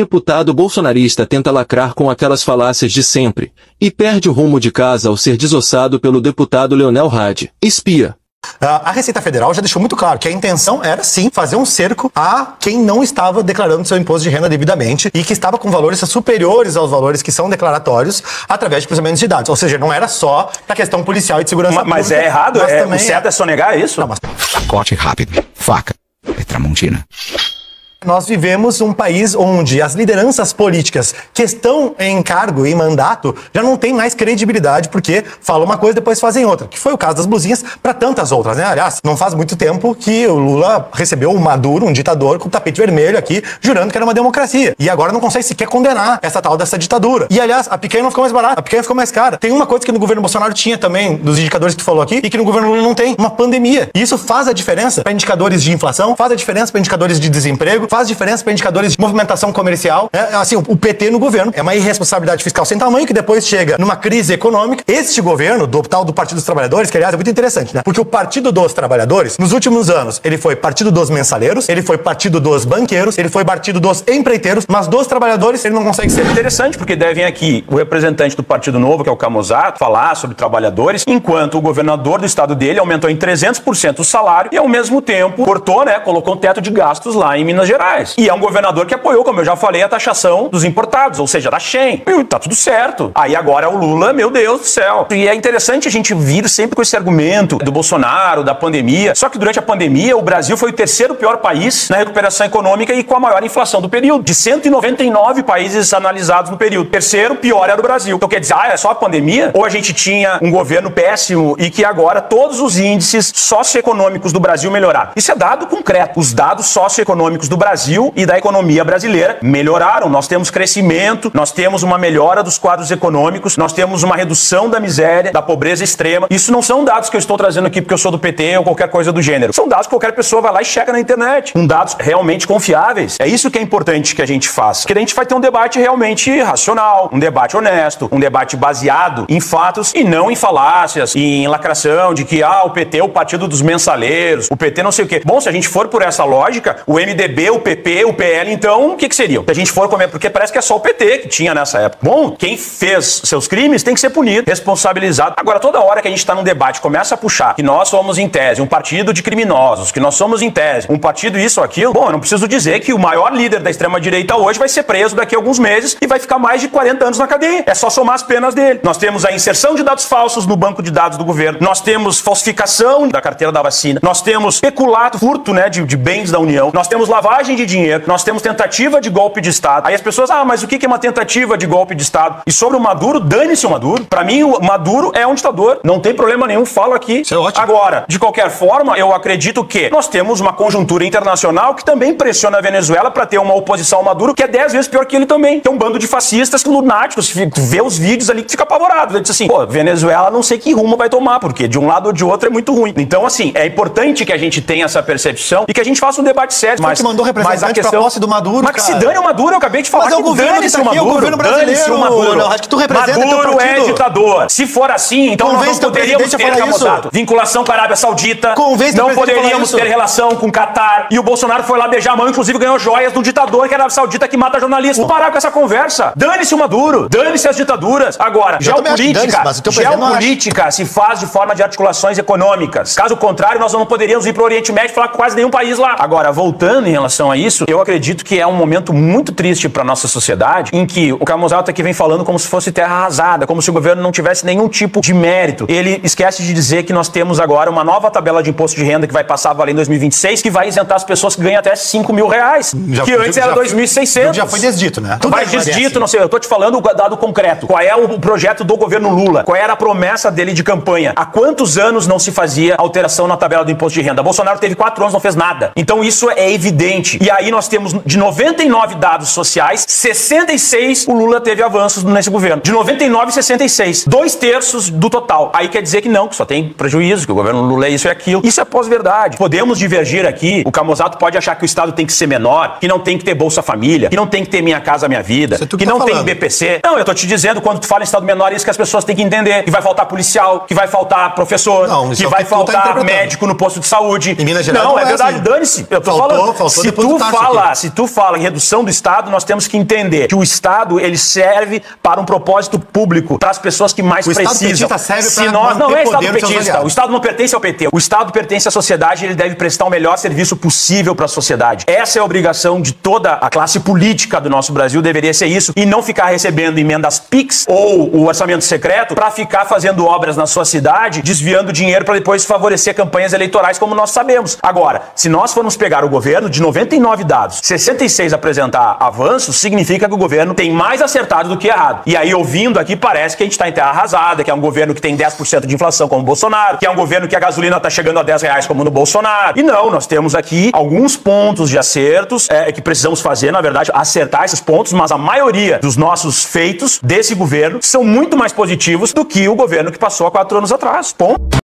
Deputado bolsonarista tenta lacrar com aquelas falácias de sempre, e perde o rumo de casa ao ser desossado pelo deputado Leonel Hadi, espia. A Receita Federal já deixou muito claro que a intenção era, sim, fazer um cerco a quem não estava declarando seu imposto de renda devidamente e que estava com valores superiores aos valores que são declaratórios através de cruzamentos de dados. Ou seja, não era só para questão policial e de segurança pública. Mas é errado? O certo é sonegar isso? Não, mas... Corte rápido. Faca. É Tramontina. Nós vivemos um país onde as lideranças políticas que estão em cargo e mandato já não têm mais credibilidade porque falam uma coisa e depois fazem outra, que foi o caso das blusinhas para tantas outras, né? Aliás, não faz muito tempo que o Lula recebeu o Maduro, um ditador, com o tapete vermelho aqui, jurando que era uma democracia. E agora não consegue sequer condenar essa tal dessa ditadura. E, aliás, a picanha não ficou mais barata, a picanha ficou mais cara. Tem uma coisa que no governo Bolsonaro tinha também, dos indicadores que tu falou aqui, e que no governo Lula não tem, uma pandemia. E isso faz a diferença para indicadores de inflação, faz a diferença para indicadores de desemprego, faz diferença para indicadores de movimentação comercial. Assim, o PT no governo é uma irresponsabilidade fiscal sem tamanho que depois chega numa crise econômica. Este governo, do tal do Partido dos Trabalhadores, que aliás é muito interessante, né? Porque o Partido dos Trabalhadores, nos últimos anos, ele foi Partido dos Mensaleiros, ele foi Partido dos Banqueiros, ele foi Partido dos Empreiteiros, mas dos Trabalhadores ele não consegue ser. Interessante, porque devem aqui o representante do Partido Novo, que é o Camusato, falar sobre trabalhadores, enquanto o governador do estado dele aumentou em 300% o salário e, ao mesmo tempo, cortou, né? Colocou um teto de gastos lá em Minas Gerais. E é um governador que apoiou, como eu já falei, a taxação dos importados, ou seja, da Shen. E tá tudo certo. Aí agora o Lula, meu Deus do céu. E é interessante a gente vir sempre com esse argumento do Bolsonaro, da pandemia. Só que durante a pandemia, o Brasil foi o terceiro pior país na recuperação econômica e com a maior inflação do período. De 199 países analisados no período. O terceiro pior era o Brasil. Então quer dizer, é só a pandemia? Ou a gente tinha um governo péssimo e que agora todos os índices socioeconômicos do Brasil melhoraram? Isso é dado concreto. Os dados socioeconômicos do Brasil e da economia brasileira melhoraram. Nós temos crescimento, nós temos uma melhora dos quadros econômicos, nós temos uma redução da miséria, da pobreza extrema. Isso não são dados que eu estou trazendo aqui porque eu sou do PT ou qualquer coisa do gênero. São dados que qualquer pessoa vai lá e checa na internet. Com dados realmente confiáveis. É isso que é importante que a gente faça. Porque a gente vai ter um debate realmente racional, um debate honesto, um debate baseado em fatos e não em falácias, em lacração de que o PT é o partido dos mensaleiros, o PT não sei o quê. Bom, se a gente for por essa lógica, o MDB, o PP, o PL, então, o que seriam? Se a gente for comer, porque parece que é só o PT que tinha nessa época. Bom, quem fez seus crimes tem que ser punido, responsabilizado. Agora, toda hora que a gente está num debate, começa a puxar que nós somos, em tese, um partido de criminosos, que nós somos, em tese, um partido isso ou aquilo, bom, eu não preciso dizer que o maior líder da extrema-direita hoje vai ser preso daqui a alguns meses e vai ficar mais de 40 anos na cadeia. É só somar as penas dele. Nós temos a inserção de dados falsos no banco de dados do governo. Nós temos falsificação da carteira da vacina. Nós temos peculato, furto, né, de bens da União. Nós temos lavagem de dinheiro. Nós temos tentativa de golpe de Estado. Aí as pessoas, mas o que é uma tentativa de golpe de Estado? E sobre o Maduro, dane-se o Maduro. Pra mim, o Maduro é um ditador. Não tem problema nenhum, falo aqui. Isso é ótimo. Agora, de qualquer forma, eu acredito que nós temos uma conjuntura internacional que também pressiona a Venezuela pra ter uma oposição ao Maduro que é 10 vezes pior que ele também. Tem um bando de fascistas lunáticos, vê os vídeos ali que fica apavorado. Ele diz assim, Venezuela não sei que rumo vai tomar, porque de um lado ou de outro é muito ruim. Então, assim, é importante que a gente tenha essa percepção e que a gente faça um debate sério. Mas que mandou representante pra posse do Maduro, mas que se dane o Maduro, eu acabei de falar. Mas é o governo que tá aqui, é o governo brasileiro. Maduro. Acho que tu representa Maduro teu partido. É ditador. Se for assim, então nós não poderíamos ter vinculação com a Arábia Saudita. Não poderíamos ter relação com o Catar. E o Bolsonaro foi lá beijar a mão, inclusive ganhou joias do ditador que é a Arábia Saudita que mata jornalistas. Vamos parar com essa conversa. Dane-se o Maduro. Dane-se as ditaduras. Agora, geopolítica se faz de forma de articulações econômicas. Caso contrário, nós não poderíamos ir para o Oriente Médio e falar com quase nenhum país lá. Agora, voltando em relação a isso, eu acredito que é um momento muito triste para nossa sociedade, em que o Camusato aqui vem falando como se fosse terra arrasada, como se o governo não tivesse nenhum tipo de mérito. Ele esquece de dizer que nós temos agora uma nova tabela de imposto de renda que vai passar a valer em 2026, que vai isentar as pessoas que ganham até 5 mil reais, que antes era 2.600. Já foi desdito, né? Vai desdito, não sei, eu tô te falando o dado concreto. Qual é o projeto do governo Lula? Qual era a promessa dele de campanha? Há quantos anos não se fazia alteração na tabela do imposto de renda? Bolsonaro teve 4 anos, não fez nada. Então isso é evidente. E aí nós temos de 99 dados sociais, 66 o Lula teve avanços nesse governo. De 99, 66. 2/3 do total. Aí quer dizer que não, que só tem prejuízo, que o governo Lula é isso e aquilo. Isso é pós-verdade. Podemos divergir aqui. O Camusato pode achar que o Estado tem que ser menor, que não tem que ter Bolsa Família, que não tem que ter Minha Casa Minha Vida, que não tem BPC. Não, eu tô te dizendo, quando tu fala em Estado menor, é isso que as pessoas têm que entender. Que vai faltar policial, que vai faltar professor, que vai faltar médico no posto de saúde. Em Minas Gerais não, é verdade, assim. Dane-se. Eu tô falando. Se Se tu fala em redução do Estado, nós temos que entender que o Estado, ele serve para um propósito público, para as pessoas que mais precisam. O Estado petista serve Se para nós não é Estado poder petista, o Estado não pertence ao PT. O Estado pertence à sociedade e ele deve prestar o melhor serviço possível para a sociedade. Essa é a obrigação de toda a classe política do nosso Brasil, deveria ser isso, e não ficar recebendo emendas PIX ou o orçamento secreto para ficar fazendo obras na sua cidade, desviando dinheiro para depois favorecer campanhas eleitorais, como nós sabemos. Agora, se nós formos pegar o governo, de 99 dados, 66 apresentar avanços, significa que o governo tem mais acertado do que errado. E aí, ouvindo aqui, parece que a gente está em terra arrasada, que é um governo que tem 10% de inflação como o Bolsonaro, que é um governo que a gasolina está chegando a R$10 como no Bolsonaro. E não, nós temos aqui alguns pontos de acertos que precisamos fazer, na verdade, acertar esses pontos, mas a maioria dos nossos feitos desse governo são muito mais positivos do que o governo que passou há 4 anos atrás. Ponto.